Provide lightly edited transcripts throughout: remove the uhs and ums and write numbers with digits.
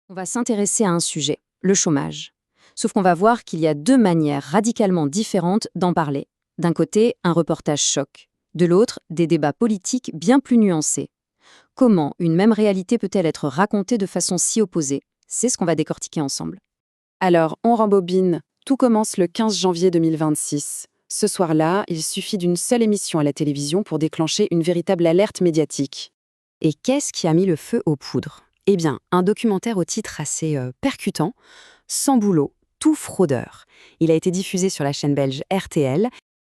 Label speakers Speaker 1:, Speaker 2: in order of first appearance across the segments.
Speaker 1: On va s'intéresser à un sujet, le chômage. Sauf qu'on va voir qu'il y a deux manières radicalement différentes d'en parler. D'un côté, un reportage choc. De l'autre, des débats politiques bien plus nuancés. Comment une même réalité peut-elle être racontée de façon si opposée? C'est ce qu'on va décortiquer ensemble.
Speaker 2: Alors, on rembobine. Tout commence le 15 janvier 2026. Ce soir-là, il suffit d'une seule émission à la télévision pour déclencher une véritable alerte médiatique.
Speaker 1: Et qu'est-ce qui a mis le feu aux poudres?
Speaker 2: Eh bien, un documentaire au titre assez percutant, Sans boulot, tout fraudeur. Il a été diffusé sur la chaîne belge RTL.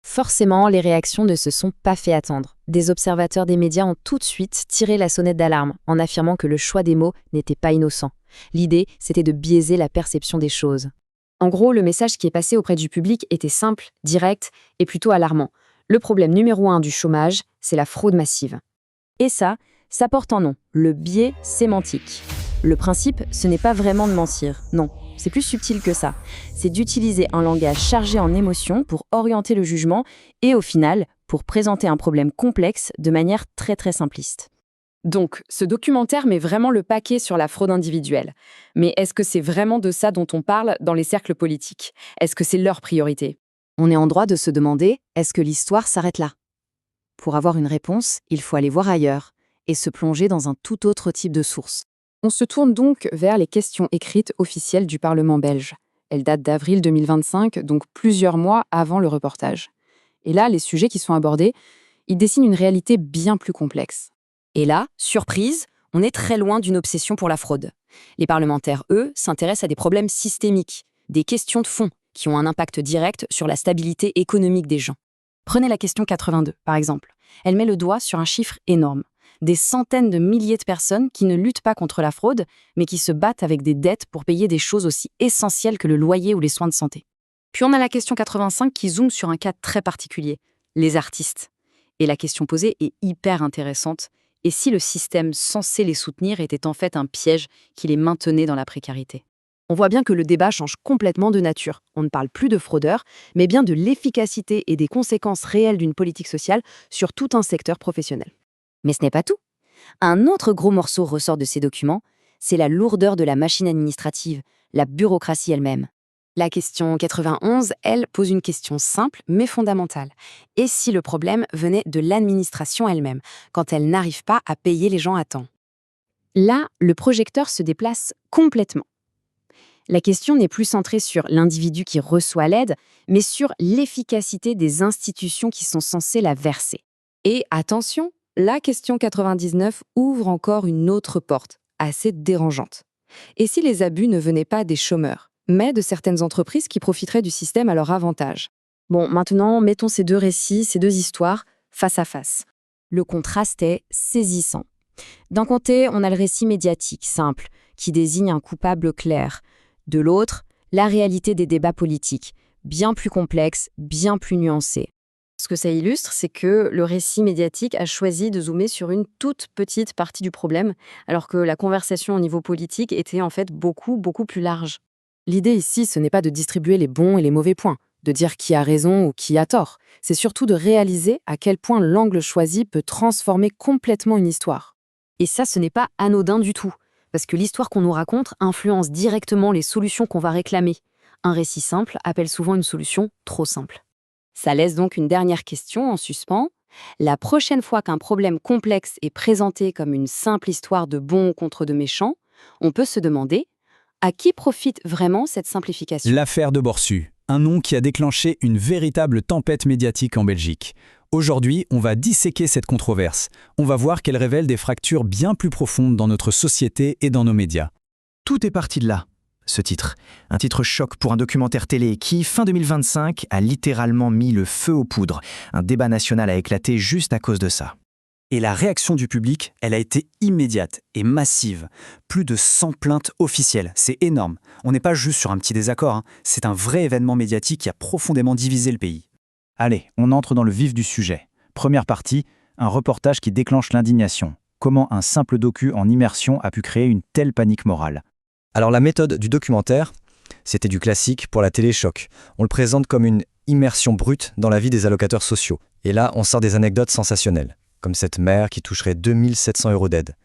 Speaker 1: Forcément, les réactions ne se sont pas fait attendre. Des observateurs des médias ont tout de suite tiré la sonnette d'alarme en affirmant que le choix des mots n'était pas innocent. L'idée, c'était de biaiser la perception des choses. En gros, le message qui est passé auprès du public était simple, direct et plutôt alarmant. Le problème numéro 1 du chômage, c'est la fraude massive. Et ça porte un nom, le biais sémantique. Le principe, ce n'est pas vraiment de mentir, non. C'est plus subtil que ça. C'est d'utiliser un langage chargé en émotions pour orienter le jugement et au final, pour présenter un problème complexe de manière très très simpliste.
Speaker 2: Donc, ce documentaire met vraiment le paquet sur la fraude individuelle. Mais est-ce que c'est vraiment de ça dont on parle dans les cercles politiques? Est-ce que c'est leur priorité?
Speaker 1: On est en droit de se demander, est-ce que l'histoire s'arrête là? Pour avoir une réponse, il faut aller voir ailleurs et se plonger dans un tout autre type de source.
Speaker 2: On se tourne donc vers les questions écrites officielles du Parlement belge. Elles datent d'avril 2025, donc plusieurs mois avant le reportage. Et là, les sujets qui sont abordés, ils dessinent une réalité bien plus complexe.
Speaker 1: Et là, surprise, on est très loin d'une obsession pour la fraude. Les parlementaires, eux, s'intéressent à des problèmes systémiques, des questions de fond qui ont un impact direct sur la stabilité économique des gens. Prenez la question 82, par exemple. Elle met le doigt sur un chiffre énorme. Des centaines de milliers de personnes qui ne luttent pas contre la fraude, mais qui se battent avec des dettes pour payer des choses aussi essentielles que le loyer ou les soins de santé. Puis on a la question 85 qui zoome sur un cas très particulier, les artistes. Et la question posée est hyper intéressante. Et si le système censé les soutenir était en fait un piège qui les maintenait dans la précarité? On voit bien que le débat change complètement de nature. On ne parle plus de fraudeurs, mais bien de l'efficacité et des conséquences réelles d'une politique sociale sur tout un secteur professionnel. Mais ce n'est pas tout. Un autre gros morceau ressort de ces documents, c'est la lourdeur de la machine administrative, la bureaucratie elle-même. La question 91, elle, pose une question simple mais fondamentale. Et si le problème venait de l'administration elle-même, quand elle n'arrive pas à payer les gens à temps? Là, le projecteur se déplace complètement. La question n'est plus centrée sur l'individu qui reçoit l'aide, mais sur l'efficacité des institutions qui sont censées la verser. Et attention, la question 99 ouvre encore une autre porte, assez dérangeante. Et si les abus ne venaient pas des chômeurs, mais de certaines entreprises qui profiteraient du système à leur avantage? Bon, maintenant, mettons ces deux récits, ces deux histoires, face à face. Le contraste est saisissant. D'un côté, on a le récit médiatique, simple, qui désigne un coupable clair. De l'autre, la réalité des débats politiques, bien plus complexe, bien plus nuancée. Ce que ça illustre, c'est que le récit médiatique a choisi de zoomer sur une toute petite partie du problème, alors que la conversation au niveau politique était en fait beaucoup, beaucoup plus large.
Speaker 2: L'idée ici, ce n'est pas de distribuer les bons et les mauvais points, de dire qui a raison ou qui a tort. C'est surtout de réaliser à quel point l'angle choisi peut transformer complètement une histoire.
Speaker 1: Et ça, ce n'est pas anodin du tout, parce que l'histoire qu'on nous raconte influence directement les solutions qu'on va réclamer. Un récit simple appelle souvent une solution trop simple. Ça laisse donc une dernière question en suspens. La prochaine fois qu'un problème complexe est présenté comme une simple histoire de bons contre de méchants, on peut se demander à qui profite vraiment cette simplification?
Speaker 3: L'affaire de Borsu, un nom qui a déclenché une véritable tempête médiatique en Belgique. Aujourd'hui, on va disséquer cette controverse. On va voir qu'elle révèle des fractures bien plus profondes dans notre société et dans nos médias.
Speaker 4: Tout est parti de là, ce titre. Un titre choc pour un documentaire télé qui, fin 2025, a littéralement mis le feu aux poudres. Un débat national a éclaté juste à cause de ça.
Speaker 5: Et la réaction du public, elle a été immédiate et massive. Plus de 100 plaintes officielles, c'est énorme. On n'est pas juste sur un petit désaccord, c'est un vrai événement médiatique qui a profondément divisé le pays.
Speaker 6: Allez, on entre dans le vif du sujet. Première partie, un reportage qui déclenche l'indignation. Comment un simple docu en immersion a pu créer une telle panique morale?
Speaker 7: Alors la méthode du documentaire, c'était du classique pour la télé choc. On le présente comme une immersion brute dans la vie des allocateurs sociaux. Et là, on sort des anecdotes sensationnelles, comme cette mère qui toucherait 2700 € d'aide.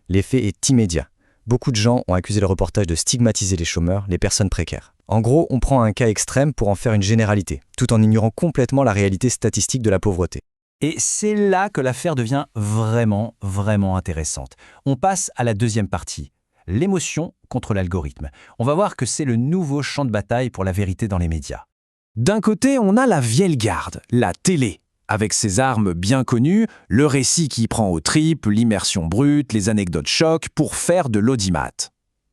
Speaker 7: L'effet est immédiat. Beaucoup de gens ont accusé le reportage de stigmatiser les chômeurs, les personnes précaires. En gros, on prend un cas extrême pour en faire une généralité, tout en ignorant complètement la réalité statistique de la pauvreté.
Speaker 3: Et c'est là que l'affaire devient vraiment, vraiment intéressante. On passe à la deuxième partie, l'émotion contre l'algorithme. On va voir que c'est le nouveau champ de bataille pour la vérité dans les médias. D'un côté, on a la vieille garde, la télé, avec ses armes bien connues, le récit qui prend aux tripes, l'immersion brute, les anecdotes chocs pour faire de l'audimat.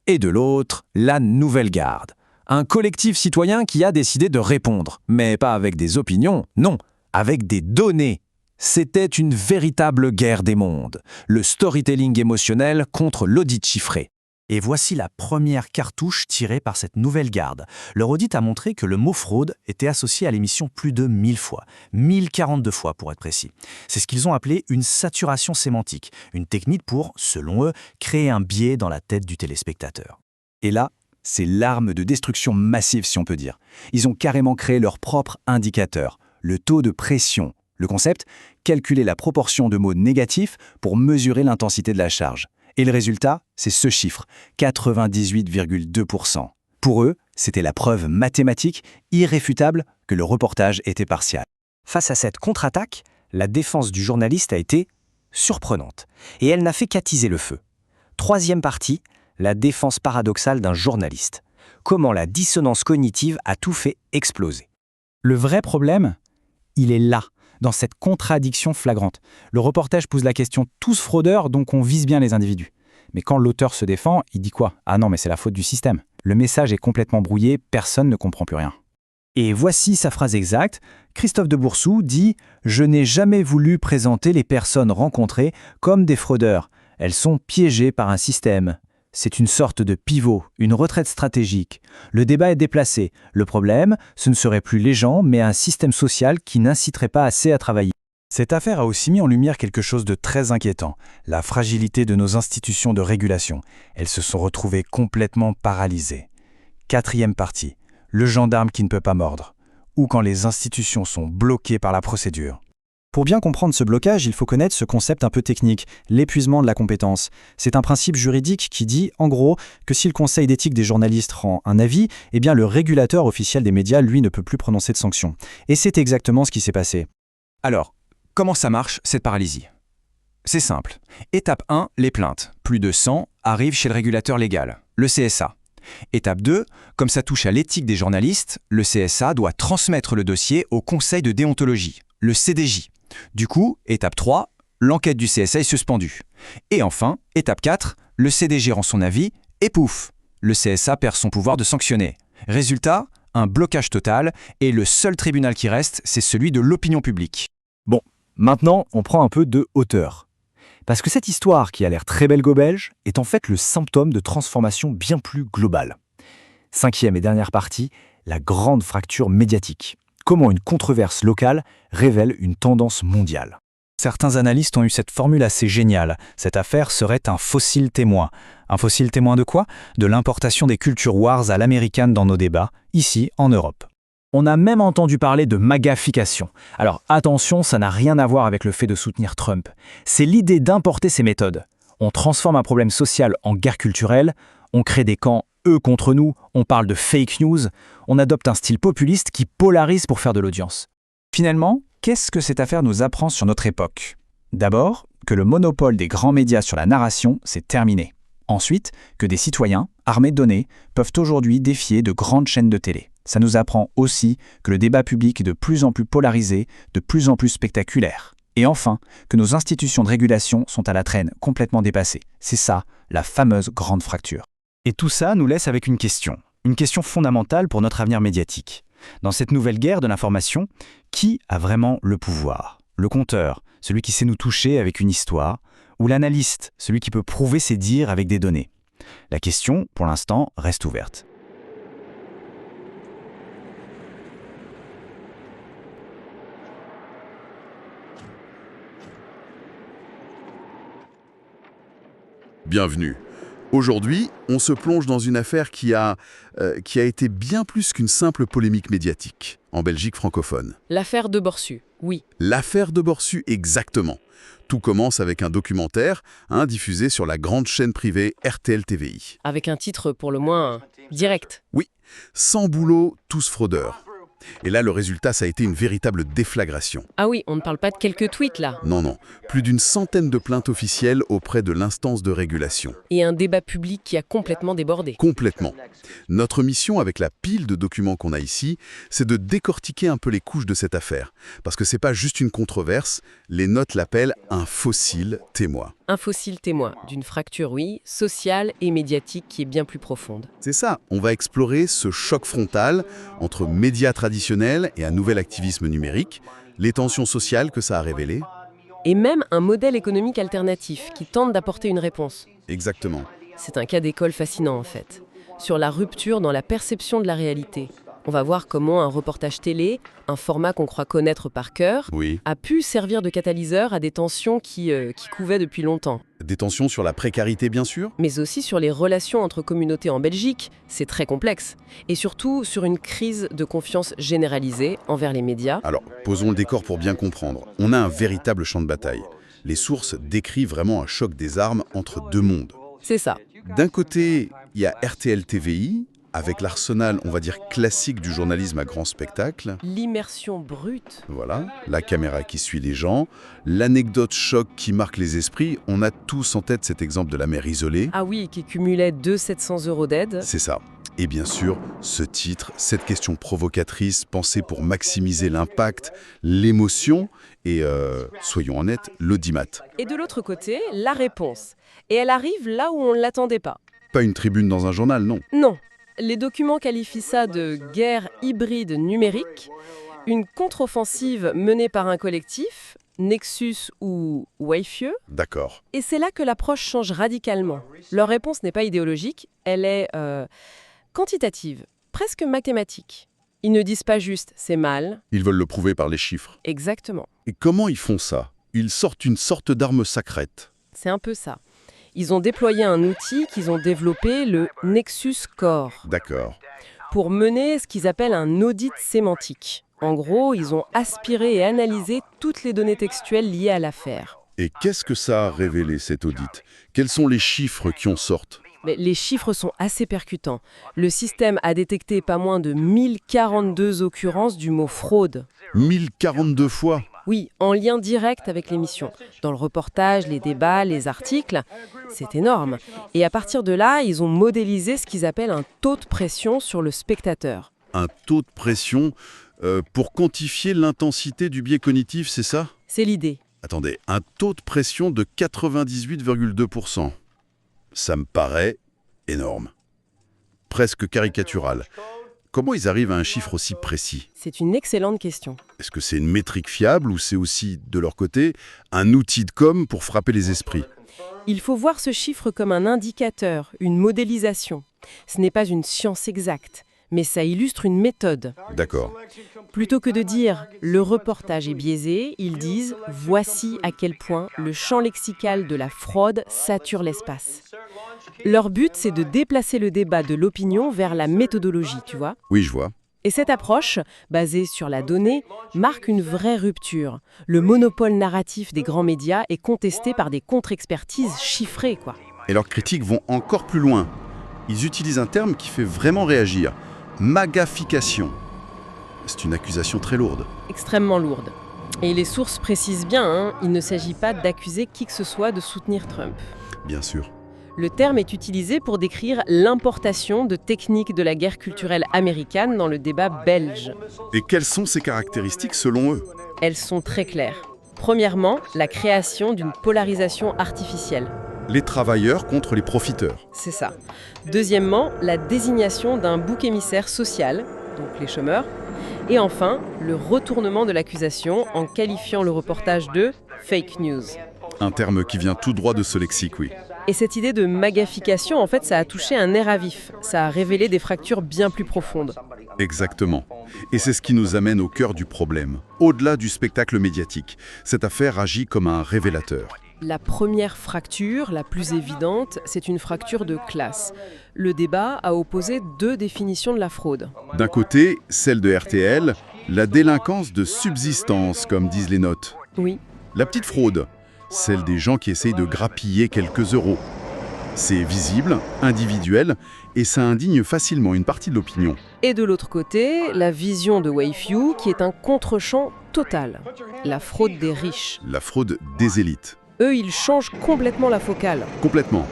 Speaker 3: Et de l'autre, la nouvelle garde, un collectif citoyen qui a décidé de répondre, mais pas avec des opinions, non, avec des données. C'était une véritable guerre des mondes, le storytelling émotionnel contre l'audit chiffré. Et voici la première cartouche tirée par cette nouvelle garde. Leur audit a montré que le mot fraude était associé à l'émission plus de 1000 fois, 1042 fois pour être précis. C'est ce qu'ils ont appelé une saturation sémantique, une technique pour, selon eux, créer un biais dans la tête du téléspectateur. Et là, c'est l'arme de destruction massive si on peut dire. Ils ont carrément créé leur propre indicateur, le taux de pression. Le concept, calculer la proportion de mots négatifs pour mesurer l'intensité de la charge. Et le résultat, c'est ce chiffre, 98,2%. Pour eux, c'était la preuve mathématique irréfutable que le reportage était partial.
Speaker 4: Face à cette contre-attaque, la défense du journaliste a été surprenante. Et elle n'a fait qu'attiser le feu. Troisième partie, la défense paradoxale d'un journaliste. Comment la dissonance cognitive a tout fait exploser.
Speaker 6: Le vrai problème, il est là, dans cette contradiction flagrante. Le reportage pose la question « tous fraudeurs, donc on vise bien les individus ». Mais quand l'auteur se défend, il dit quoi ? Ah non, mais c'est la faute du système. Le message est complètement brouillé, personne ne comprend plus rien. Et voici sa phrase exacte. Christophe de Boursou dit « Je n'ai jamais voulu présenter les personnes rencontrées comme des fraudeurs. Elles sont piégées par un système. C'est une sorte de pivot, une retraite stratégique. Le débat est déplacé. Le problème, ce ne serait plus les gens, mais un système social qui n'inciterait pas assez à travailler. »
Speaker 3: Cette affaire a aussi mis en lumière quelque chose de très inquiétant, la fragilité de nos institutions de régulation. Elles se sont retrouvées complètement paralysées. Quatrième partie, le gendarme qui ne peut pas mordre, ou quand les institutions sont bloquées par la procédure. Pour bien comprendre ce blocage, il faut connaître ce concept un peu technique, l'épuisement de la compétence. C'est un principe juridique qui dit, en gros, que si le Conseil d'éthique des journalistes rend un avis, eh bien le régulateur officiel des médias, lui, ne peut plus prononcer de sanctions. Et c'est exactement ce qui s'est passé. Alors, comment ça marche, cette paralysie ? C'est simple. Étape 1, les plaintes. Plus de 100 arrivent chez le régulateur légal, le CSA. Étape 2, comme ça touche à l'éthique des journalistes, le CSA doit transmettre le dossier au Conseil de déontologie, le CDJ. Du coup, étape 3, l'enquête du CSA est suspendue. Et enfin, étape 4, le CDJ rend son avis et pouf, le CSA perd son pouvoir de sanctionner. Résultat, un blocage total et le seul tribunal qui reste, c'est celui de l'opinion publique.
Speaker 6: Bon, maintenant, on prend un peu de hauteur. Parce que cette histoire, qui a l'air très belgo-belge, est en fait le symptôme de transformation bien plus globale. Cinquième et dernière partie, la grande fracture médiatique. Comment une controverse locale révèle une tendance mondiale.
Speaker 3: Certains analystes ont eu cette formule assez géniale. Cette affaire serait un fossile témoin. Un fossile témoin de quoi ? De l'importation des culture wars à l'américaine dans nos débats, ici en Europe.
Speaker 6: On a même entendu parler de magafication. Alors attention, ça n'a rien à voir avec le fait de soutenir Trump. C'est l'idée d'importer ces méthodes. On transforme un problème social en guerre culturelle, on crée des camps eux contre nous, on parle de fake news, on adopte un style populiste qui polarise pour faire de l'audience.
Speaker 3: Finalement, qu'est-ce que cette affaire nous apprend sur notre époque ? D'abord, que le monopole des grands médias sur la narration, c'est terminé. Ensuite, que des citoyens, armés de données, peuvent aujourd'hui défier de grandes chaînes de télé. Ça nous apprend aussi que le débat public est de plus en plus polarisé, de plus en plus spectaculaire. Et enfin, que nos institutions de régulation sont à la traîne, complètement dépassées. C'est ça, la fameuse grande fracture. Et tout ça nous laisse avec une question fondamentale pour notre avenir médiatique. Dans cette nouvelle guerre de l'information, qui a vraiment le pouvoir ? Le conteur, celui qui sait nous toucher avec une histoire, ou l'analyste, celui qui peut prouver ses dires avec des données ? La question, pour l'instant, reste ouverte.
Speaker 8: Bienvenue. Aujourd'hui, on se plonge dans une affaire qui a été bien plus qu'une simple polémique médiatique, en Belgique francophone.
Speaker 9: L'affaire de Borsu, oui.
Speaker 8: L'affaire de Borsu, exactement. Tout commence avec un documentaire diffusé sur la grande chaîne privée RTL TVI.
Speaker 9: Avec un titre pour le moins direct.
Speaker 8: Oui, sans boulot, tous fraudeurs. Et là, le résultat, ça a été une véritable déflagration.
Speaker 9: Ah oui, on ne parle pas de quelques tweets là.
Speaker 8: Non, plus d'une centaine de plaintes officielles auprès de l'instance de régulation.
Speaker 9: Et un débat public qui a complètement débordé.
Speaker 8: Complètement. Notre mission avec la pile de documents qu'on a ici, c'est de décortiquer un peu les couches de cette affaire. Parce que c'est pas juste une controverse, les notes l'appellent un fossile témoin.
Speaker 9: Un fossile témoin d'une fracture, oui, sociale et médiatique qui est bien plus profonde.
Speaker 8: C'est ça, on va explorer ce choc frontal entre médias traditionnels et un nouvel activisme numérique, les tensions sociales que ça a révélées.
Speaker 9: Et même un modèle économique alternatif qui tente d'apporter une réponse.
Speaker 8: Exactement.
Speaker 9: C'est un cas d'école fascinant en fait. Sur la rupture dans la perception de la réalité. On va voir comment un reportage télé, un format qu'on croit connaître par cœur,
Speaker 8: Oui.
Speaker 9: a pu servir de catalyseur à des tensions qui couvaient depuis longtemps.
Speaker 8: Des tensions sur la précarité, bien sûr.
Speaker 9: Mais aussi sur les relations entre communautés en Belgique, c'est très complexe. Et surtout sur une crise de confiance généralisée envers les médias.
Speaker 8: Alors, posons le décor pour bien comprendre. On a un véritable champ de bataille. Les sources décrivent vraiment un choc des armes entre deux mondes.
Speaker 9: C'est ça.
Speaker 8: D'un côté, il y a RTL TVI, avec l'arsenal, on va dire, classique du journalisme à grand spectacle.
Speaker 9: L'immersion brute.
Speaker 8: Voilà, la caméra qui suit les gens, l'anecdote choc qui marque les esprits. On a tous en tête cet exemple de la mère isolée.
Speaker 9: Ah oui, qui cumulait 700 € d'aide.
Speaker 8: C'est ça. Et bien sûr, ce titre, cette question provocatrice, pensée pour maximiser l'impact, l'émotion et, soyons honnêtes, l'audimat.
Speaker 9: Et de l'autre côté, la réponse. Et elle arrive là où on ne l'attendait pas.
Speaker 8: Pas une tribune dans un journal, non.
Speaker 9: Non. Les documents qualifient ça de guerre hybride numérique, une contre-offensive menée par un collectif, Nexus ou Wayfieux.
Speaker 8: D'accord.
Speaker 9: Et c'est là que l'approche change radicalement. Leur réponse n'est pas idéologique, elle est quantitative, presque mathématique. Ils ne disent pas juste « c'est mal ».
Speaker 8: Ils veulent le prouver par les chiffres.
Speaker 9: Exactement.
Speaker 8: Et comment ils font ça? Ils sortent une sorte d'arme sacrée.
Speaker 9: C'est un peu ça. Ils ont déployé un outil qu'ils ont développé, le Nexus Core,
Speaker 8: D'accord.
Speaker 9: pour mener ce qu'ils appellent un audit sémantique. En gros, ils ont aspiré et analysé toutes les données textuelles liées à l'affaire.
Speaker 8: Et qu'est-ce que ça a révélé, cet audit? Quels sont les chiffres qui en sortent?
Speaker 9: Mais les chiffres sont assez percutants. Le système a détecté pas moins de 1042 occurrences du mot fraude.
Speaker 8: 1042 fois?
Speaker 9: Oui, en lien direct avec l'émission. Dans le reportage, les débats, les articles, c'est énorme. Et à partir de là, ils ont modélisé ce qu'ils appellent un taux de pression sur le spectateur.
Speaker 8: Un taux de pression pour quantifier l'intensité du biais cognitif, c'est ça?
Speaker 9: C'est l'idée.
Speaker 8: Attendez, un taux de pression de 98,2%. Ça me paraît énorme. Presque caricatural. Comment ils arrivent à un chiffre aussi précis?
Speaker 9: C'est une excellente question.
Speaker 8: Est-ce que c'est une métrique fiable ou c'est aussi, de leur côté, un outil de com pour frapper les esprits?
Speaker 9: Il faut voir ce chiffre comme un indicateur, une modélisation. Ce n'est pas une science exacte, mais ça illustre une méthode.
Speaker 8: D'accord.
Speaker 9: Plutôt que de dire « le reportage est biaisé », ils disent « voici à quel point le champ lexical de la fraude sature l'espace ». Leur but, c'est de déplacer le débat de l'opinion vers la méthodologie, tu vois.
Speaker 8: Oui, je vois.
Speaker 9: Et cette approche, basée sur la donnée, marque une vraie rupture. Le monopole narratif des grands médias est contesté par des contre-expertises chiffrées, quoi.
Speaker 8: Et leurs critiques vont encore plus loin. Ils utilisent un terme qui fait vraiment réagir. Magafication. C'est une accusation très lourde.
Speaker 9: Extrêmement lourde. Et les sources précisent bien, il ne s'agit pas d'accuser qui que ce soit de soutenir Trump.
Speaker 8: Bien sûr.
Speaker 9: Le terme est utilisé pour décrire l'importation de techniques de la guerre culturelle américaine dans le débat belge.
Speaker 8: Et quelles sont ces caractéristiques selon eux?
Speaker 9: Elles sont très claires. Premièrement, la création d'une polarisation artificielle.
Speaker 8: Les travailleurs contre les profiteurs.
Speaker 9: C'est ça. Deuxièmement, la désignation d'un bouc émissaire social, donc les chômeurs. Et enfin, le retournement de l'accusation en qualifiant le reportage de « fake news ».
Speaker 8: Un terme qui vient tout droit de ce lexique, oui.
Speaker 9: Et cette idée de magafication, en fait, ça a touché un nerf à vif. Ça a révélé des fractures bien plus profondes.
Speaker 8: Exactement. Et c'est ce qui nous amène au cœur du problème. Au-delà du spectacle médiatique, cette affaire agit comme un révélateur.
Speaker 9: La première fracture, la plus évidente, c'est une fracture de classe. Le débat a opposé deux définitions de la fraude.
Speaker 8: D'un côté, celle de RTL, la délinquance de subsistance, comme disent les notes.
Speaker 9: Oui,
Speaker 8: La petite fraude, celle des gens qui essayent de grappiller quelques euros. C'est visible, individuel, et ça indigne facilement une partie de l'opinion.
Speaker 9: et de l'autre côté, la vision de Wayview qui est un contre-champ total. La fraude des riches.
Speaker 8: La fraude des élites.
Speaker 9: Eux, ils changent complètement la focale.
Speaker 8: Complètement.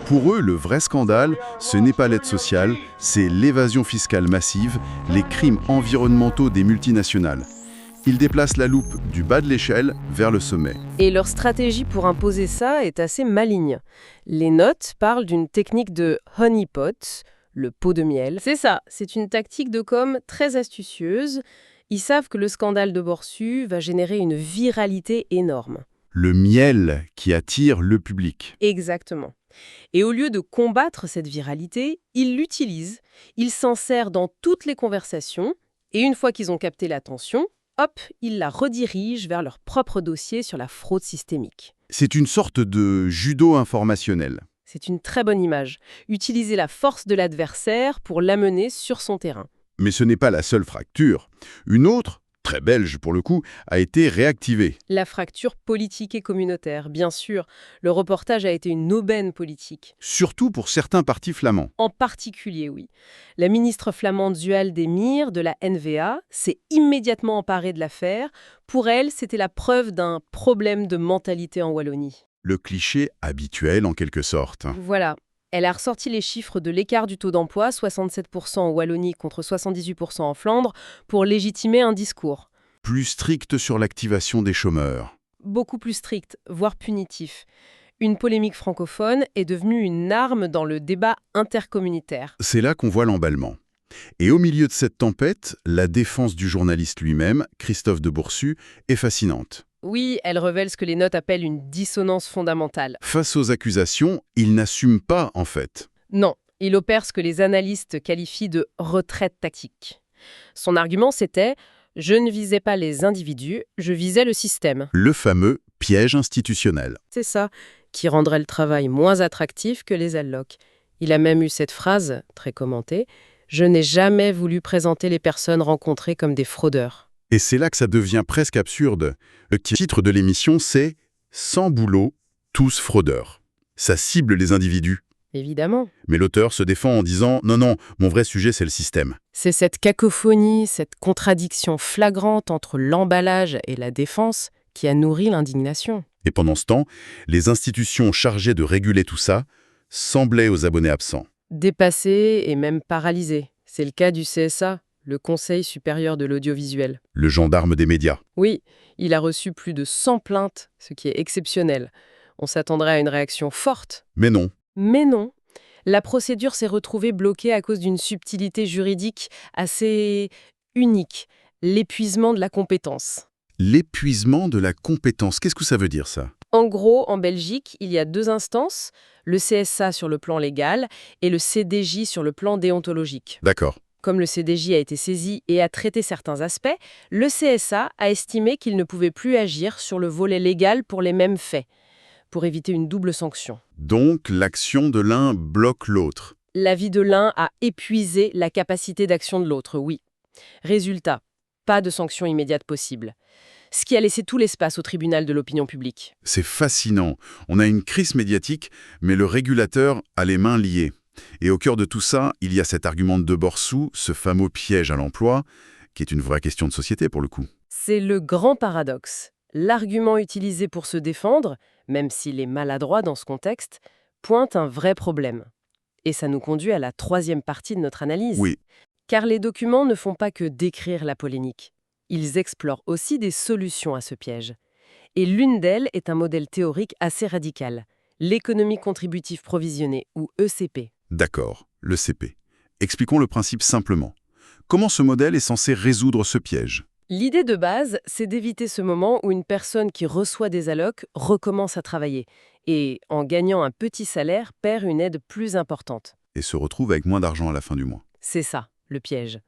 Speaker 8: Pour eux, le vrai scandale, ce n'est pas l'aide sociale, c'est l'évasion fiscale massive, les crimes environnementaux des multinationales. Ils déplacent la loupe du bas de l'échelle vers le sommet.
Speaker 9: Et leur stratégie pour imposer ça est assez maligne. Les notes parlent d'une technique de honeypot, le pot de miel. C'est ça, c'est une tactique de com très astucieuse. Ils savent que le scandale de Borsu va générer une viralité énorme.
Speaker 8: Le miel qui attire le public.
Speaker 9: Exactement. Et au lieu de combattre cette viralité, ils l'utilisent, ils s'en servent dans toutes les conversations, et une fois qu'ils ont capté l'attention, hop, ils la redirigent vers leur propre dossier sur la fraude systémique.
Speaker 8: C'est une sorte de judo informationnel.
Speaker 9: C'est une très bonne image. Utiliser la force de l'adversaire pour l'amener sur son terrain.
Speaker 8: Mais ce n'est pas la seule fracture. Une autre, très belge pour le coup, a été réactivée.
Speaker 9: La fracture politique et communautaire, bien sûr. Le reportage a été une aubaine politique.
Speaker 8: Surtout pour certains partis flamands.
Speaker 9: En particulier, oui. La ministre flamande Zual Demir de la NVA s'est immédiatement emparée de l'affaire. Pour elle, c'était la preuve d'un problème de mentalité en Wallonie.
Speaker 8: Le cliché habituel en quelque sorte.
Speaker 9: Voilà. Elle a ressorti les chiffres de l'écart du taux d'emploi, 67% en Wallonie contre 78% en Flandre, pour légitimer un discours.
Speaker 8: Plus strict sur l'activation des chômeurs.
Speaker 9: Beaucoup plus strict, voire punitif. Une polémique francophone est devenue une arme dans le débat intercommunautaire.
Speaker 8: C'est là qu'on voit l'emballement. Et au milieu de cette tempête, la défense du journaliste lui-même, Christophe de Borsu, est fascinante.
Speaker 9: Oui, elle révèle ce que les notes appellent une dissonance fondamentale.
Speaker 8: Face aux accusations, il n'assume pas, en fait.
Speaker 9: Non, il opère ce que les analystes qualifient de retraite tactique. Son argument, c'était « je ne visais pas les individus, je visais le système
Speaker 8: Le fameux piège institutionnel. ».
Speaker 9: C'est ça, qui rendrait le travail moins attractif que les allocs. Il a même eu cette phrase, très commentée, « je n'ai jamais voulu présenter les personnes rencontrées comme des fraudeurs ».
Speaker 8: Et c'est là que ça devient presque absurde. Le titre de l'émission, c'est « Sans boulot, tous fraudeurs ». Ça cible les individus.
Speaker 9: Évidemment.
Speaker 8: Mais l'auteur se défend en disant « Non, non, mon vrai sujet, c'est le système ».
Speaker 9: C'est cette cacophonie, cette contradiction flagrante entre l'emballage et la défense qui a nourri l'indignation.
Speaker 8: Et pendant ce temps, les institutions chargées de réguler tout ça semblaient aux abonnés absents.
Speaker 9: Dépassées et même paralysées. C'est le cas du CSA, le Conseil supérieur de l'audiovisuel.
Speaker 8: Le gendarme des médias.
Speaker 9: Oui, il a reçu plus de 100 plaintes, ce qui est exceptionnel. On s'attendrait à une réaction forte.
Speaker 8: Mais non.
Speaker 9: Mais non. La procédure s'est retrouvée bloquée à cause d'une subtilité juridique assez unique, l'épuisement de la compétence.
Speaker 8: L'épuisement de la compétence, qu'est-ce que ça veut dire ça?
Speaker 9: En gros, en Belgique, il y a deux instances, le CSA sur le plan légal et le CDJ sur le plan déontologique.
Speaker 8: D'accord.
Speaker 9: Comme le CDJ a été saisi et a traité certains aspects, le CSA a estimé qu'il ne pouvait plus agir sur le volet légal pour les mêmes faits, pour éviter une double sanction.
Speaker 8: Donc, l'action de l'un bloque l'autre.
Speaker 9: L'avis de l'un a épuisé la capacité d'action de l'autre, oui. Résultat, pas de sanction immédiate possible. Ce qui a laissé tout l'espace au tribunal de l'opinion publique.
Speaker 8: C'est fascinant. On a une crise médiatique, mais le régulateur a les mains liées. Et au cœur de tout ça, il y a cet argument de Borsu, ce fameux piège à l'emploi, qui est une vraie question de société pour le coup.
Speaker 9: C'est le grand paradoxe. L'argument utilisé pour se défendre, même s'il est maladroit dans ce contexte, pointe un vrai problème. Et ça nous conduit à la troisième partie de notre analyse.
Speaker 8: Oui.
Speaker 9: Car les documents ne font pas que décrire la polémique. Ils explorent aussi des solutions à ce piège. Et l'une d'elles est un modèle théorique assez radical, l'économie contributive provisionnée, ou ECP.
Speaker 8: D'accord, le CP. Expliquons le principe simplement. Comment ce modèle est censé résoudre ce piège?
Speaker 9: L'idée de base, c'est d'éviter ce moment où une personne qui reçoit des allocs recommence à travailler et, en gagnant un petit salaire, perd une aide plus importante.
Speaker 8: Et se retrouve avec moins d'argent à la fin du mois.
Speaker 9: C'est ça, le piège.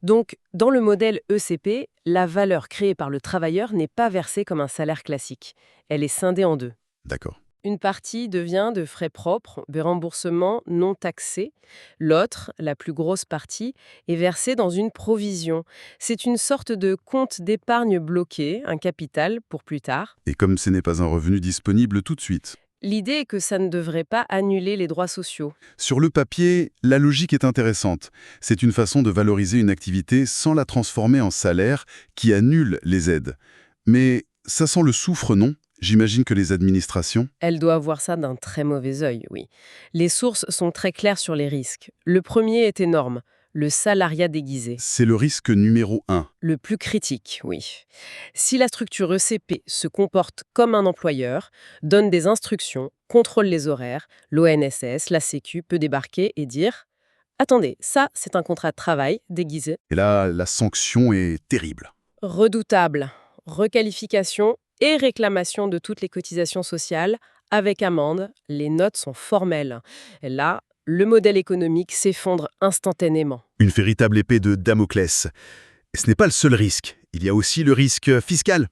Speaker 9: Donc, dans le modèle ECP, la valeur créée par le travailleur n'est pas versée comme un salaire classique. Elle est scindée en deux.
Speaker 8: D'accord.
Speaker 9: Une partie devient de frais propres, de remboursements non taxés. L'autre, la plus grosse partie, est versée dans une provision. C'est une sorte de compte d'épargne bloqué, un capital pour plus tard.
Speaker 8: Et comme ce n'est pas un revenu disponible tout de suite.
Speaker 9: L'idée est que ça ne devrait pas annuler les droits sociaux.
Speaker 8: Sur le papier, la logique est intéressante. C'est une façon de valoriser une activité sans la transformer en salaire qui annule les aides. Mais ça sent le soufre, non? J'imagine que les administrations...
Speaker 9: Elle doit voir ça d'un très mauvais œil, oui. Les sources sont très claires sur les risques. Le premier est énorme, le salariat déguisé.
Speaker 8: C'est le risque numéro 1.
Speaker 9: Le plus critique, oui. Si la structure ECP se comporte comme un employeur, donne des instructions, contrôle les horaires, l'ONSS, la Sécu peut débarquer et dire « Attendez, ça, c'est un contrat de travail déguisé.
Speaker 8: Et là, la sanction est terrible. »
Speaker 9: Redoutable. Requalification et réclamation de toutes les cotisations sociales avec amende. Les notes sont formelles. Et là, le modèle économique s'effondre instantanément.
Speaker 8: Une véritable épée de Damoclès. Et ce n'est pas le seul risque. Il y a aussi le risque fiscal.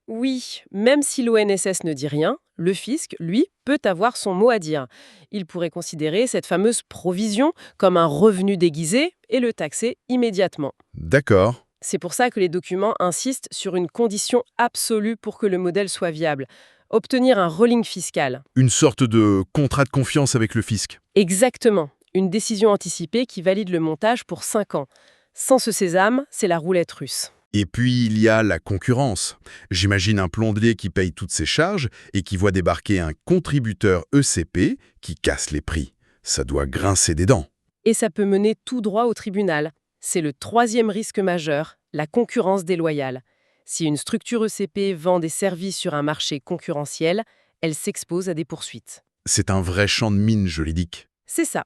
Speaker 9: Oui, même si l'ONSS ne dit rien, le fisc, lui, peut avoir son mot à dire. Il pourrait considérer cette fameuse provision comme un revenu déguisé et le taxer immédiatement.
Speaker 8: D'accord.
Speaker 9: C'est pour ça que les documents insistent sur une condition absolue pour que le modèle soit viable. Obtenir un rolling fiscal.
Speaker 8: Une sorte de contrat de confiance avec le fisc.
Speaker 9: Exactement. Une décision anticipée qui valide le montage pour 5 ans. Sans ce sésame, c'est la roulette russe.
Speaker 8: Et puis, il y a la concurrence. J'imagine un plombier qui paye toutes ses charges et qui voit débarquer un contributeur ECP qui casse les prix. Ça doit grincer des dents.
Speaker 9: Et ça peut mener tout droit au tribunal. C'est le troisième risque majeur, la concurrence déloyale. Si une structure ECP vend des services sur un marché concurrentiel, elle s'expose à des poursuites.
Speaker 8: C'est un vrai champ de mine juridique.
Speaker 9: C'est ça.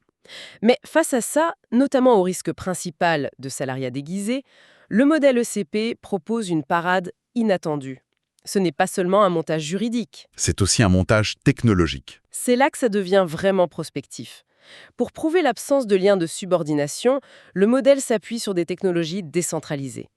Speaker 9: Mais face à ça, notamment au risque principal de salariat déguisé, le modèle ECP propose une parade inattendue. Ce n'est pas seulement un montage juridique.
Speaker 8: C'est aussi un montage technologique.
Speaker 9: C'est là que ça devient vraiment prospectif. Pour prouver l'absence de lien de subordination, le modèle s'appuie sur des technologies décentralisées.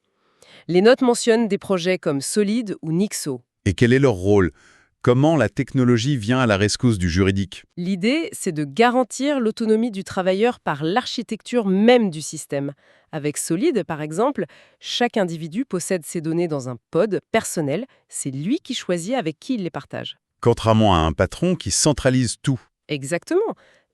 Speaker 9: Les notes mentionnent des projets comme Solid ou Nixo.
Speaker 8: Et quel est leur rôle? Comment la technologie vient à la rescousse du juridique?
Speaker 9: L'idée, c'est de garantir l'autonomie du travailleur par l'architecture même du système. Avec Solid, par exemple, chaque individu possède ses données dans un pod personnel. C'est lui qui choisit avec qui il les partage.
Speaker 8: Contrairement à un patron qui centralise tout.
Speaker 9: Exactement.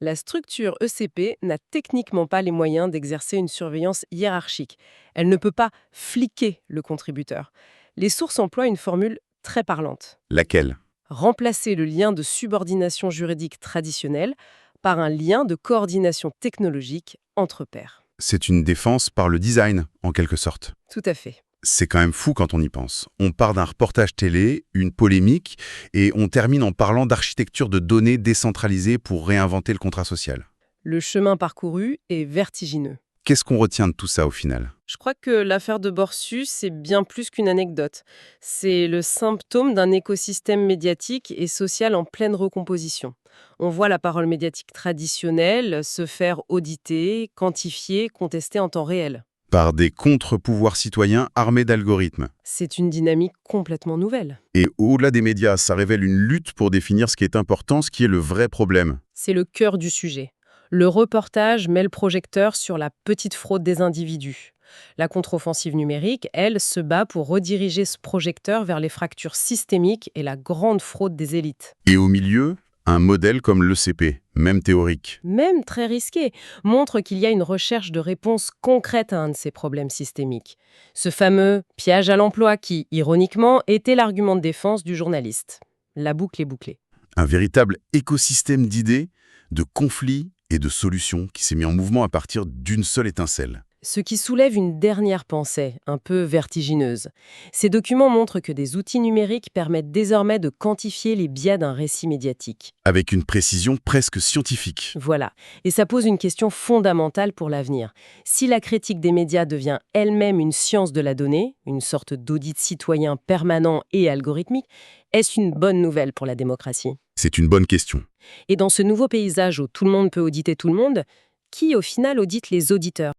Speaker 9: La structure ECP n'a techniquement pas les moyens d'exercer une surveillance hiérarchique. Elle ne peut pas fliquer le contributeur. Les sources emploient une formule très parlante.
Speaker 8: Laquelle?
Speaker 9: Remplacer le lien de subordination juridique traditionnel par un lien de coordination technologique entre pairs.
Speaker 8: C'est une défense par le design, en quelque sorte.
Speaker 9: Tout à fait.
Speaker 8: C'est quand même fou quand on y pense. On part d'un reportage télé, une polémique, et on termine en parlant d'architecture de données décentralisée pour réinventer le contrat social.
Speaker 9: Le chemin parcouru est vertigineux.
Speaker 8: Qu'est-ce qu'on retient de tout ça au final?
Speaker 9: Je crois que l'affaire de Borsus, c'est bien plus qu'une anecdote. C'est le symptôme d'un écosystème médiatique et social en pleine recomposition. On voit la parole médiatique traditionnelle se faire auditer, quantifier, contester en temps réel.
Speaker 8: Par des contre-pouvoirs citoyens armés d'algorithmes.
Speaker 9: C'est une dynamique complètement nouvelle.
Speaker 8: Et au-delà des médias, ça révèle une lutte pour définir ce qui est important, ce qui est le vrai problème.
Speaker 9: C'est le cœur du sujet. Le reportage met le projecteur sur la petite fraude des individus. La contre-offensive numérique, elle, se bat pour rediriger ce projecteur vers les fractures systémiques et la grande fraude des élites.
Speaker 8: Et au milieu, un modèle comme l'ECP, même théorique.
Speaker 9: Même très risqué, montre qu'il y a une recherche de réponse concrète à un de ces problèmes systémiques. Ce fameux piège à l'emploi qui, ironiquement, était l'argument de défense du journaliste. La boucle est bouclée.
Speaker 8: Un véritable écosystème d'idées, de conflits et de solutions qui s'est mis en mouvement à partir d'une seule étincelle.
Speaker 9: Ce qui soulève une dernière pensée, un peu vertigineuse. Ces documents montrent que des outils numériques permettent désormais de quantifier les biais d'un récit médiatique.
Speaker 8: Avec une précision presque scientifique.
Speaker 9: Voilà. Et ça pose une question fondamentale pour l'avenir. Si la critique des médias devient elle-même une science de la donnée, une sorte d'audit citoyen permanent et algorithmique, est-ce une bonne nouvelle pour la démocratie?
Speaker 8: C'est une bonne question.
Speaker 9: Et dans ce nouveau paysage où tout le monde peut auditer tout le monde, qui au final audite les auditeurs?